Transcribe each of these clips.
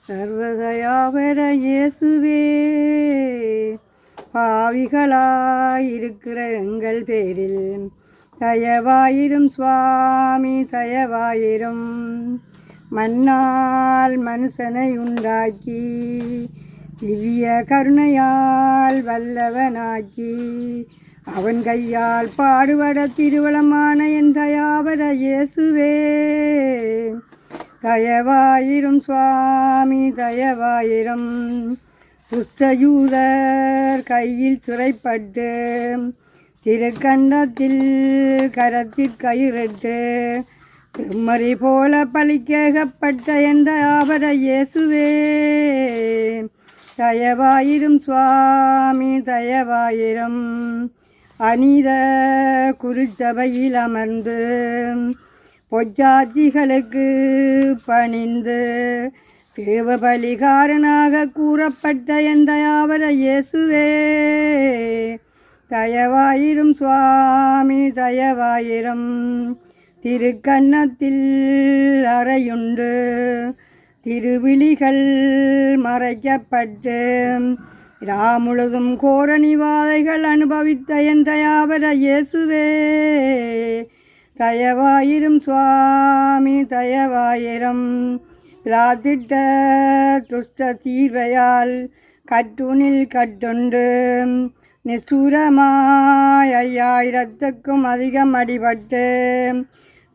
சர்வதயாபர இயேசுவே, பாவிகளாயிருக்கிற எங்கள் பேரில் தயவாயிரும் சுவாமி, தயவாயிரும். மண்ணால் மனுஷனை உண்டாக்கி திவ்ய கருணையால் வல்லவனாக்கி அவன் கையால் பாடுபட திருவளமான என் தயாபர இயேசுவே, தயவாயிரும் சுவாமி, தயவாயிரும். துஷ்டயூதர் கையில் சிறைப்பட்டு திருக்கண்டத்தில் கரத்தில் கயிறிட்டு செம்மறி போல பலிக்கேகப்பட்ட என் தயாபர இயேசுவே, தயவாயிரும் சுவாமி, தயவாயிரும். அநீத குருச்சபையில் அமர்ந்து பொச்சாத்திகளுக்கு பணிந்து தேவ பலிகாரனாக கூறப்பட்ட என் தயாபர இயேசுவே, தயவாயிரும் சுவாமி, தயவாயிரும். திருக்கண்ணத்தில் அறையுண்டு திருவிழிகள் மறைக்கப்பட்டு முழுதும் கோரணிவாதைகள் அனுபவித்த என் தயாபர இயேசுவே, தயவாயிரும் சுவாமி, தயவாயிரும். பிராத்திட்ட துஷ்ட தீர்வையால் கட்டுனில் கட்டுண்டு நிஷ்டூரமாய் 5000க்கும் அதிகம் அடிபட்டு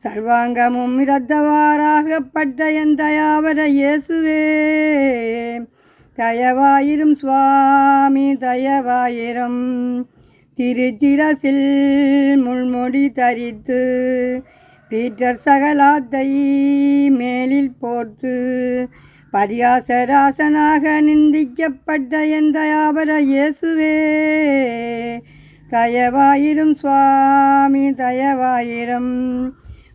சர்வாங்கமும் இரத்தவாராகப்பட்ட என் தயாபர இயேசுவே, தயவாயிரும் சுவாமி, தயவாயிரும். திருச்சிரசில் முள்முடி தரித்து பீட்டர் சகலாத்தை மேலில் போர்த்து பரியாசராசனாக நிந்திக்கப்பட்ட என் தயாபர இயேசுவே, தயவாயிரும் சுவாமி, தயவாயிரும்.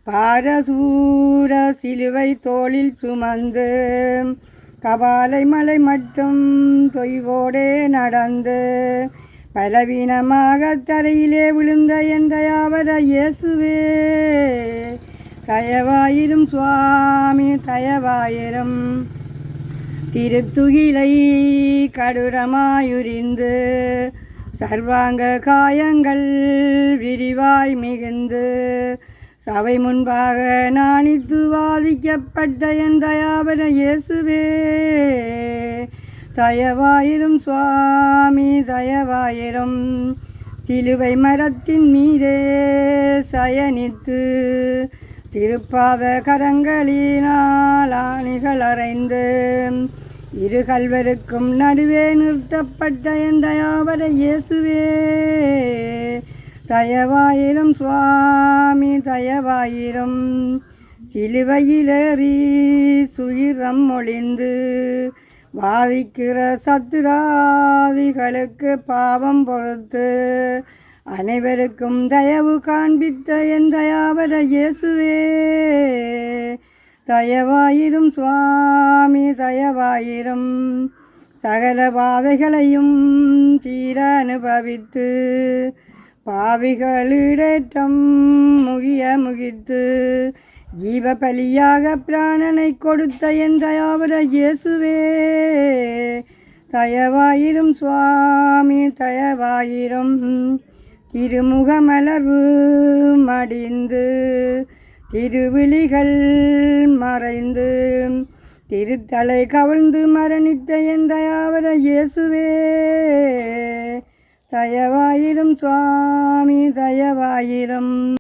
பாரசூர சிலுவை தோளில் சுமந்து கபாலை மலை மட்டும் தொய்வோடே நடந்து பலவீனமாக தரையிலே விழுந்த என் தயாபர இயேசுவே, தயவாயிரும் சுவாமி, தயவாயிரும். திருத்துகிலை கடூரமாயுரிந்து சர்வாங்க காயங்கள் விரிவாய் மிகுந்து சபை முன்பாக நாணித்து வாதிக்கப்பட்ட என் தயாபர இயேசுவே, தயவாயிரும் சுவாமி, தயவாயிரும். சிலுவை மரத்தின் மீதே சயனித்து திருப்பாத கரங்களினால் ஆணிகள் அறைந்து இரு கல்வருக்கும் நடுவே நிறுத்தப்பட்ட என் தயாபர இயேசுவே, தயவாயிரும் சுவாமி, தயவாயிரும். சிலுவையிலேறி சுயிரம் ஒளிந்து வாதிக்கிற சத்துராதிகளுக்கு பாவம் பொறுத்து அனைவருக்கும் தயவு காண்பித்த என் தயாபர இயேசுவே, தயவாயிரும் சுவாமி, தயவாயிரும். சகல பாதைகளையும் தீர அனுபவித்து பாவிகளிடேற்றம் முகித்து ஜீவ பலியாக பிராணனை கொடுத்த என் தயாபர இயேசுவே, தயவாயிரும் சுவாமி, தயவாயிரும். திருமுகமலர்வு மடிந்து திருவிழிகள் மறைந்து திருத்தலை கவிழ்ந்து மரணித்த என் தயாபர இயேசுவே, தயவாயிரும் சுவாமி, தயவாயிரும்.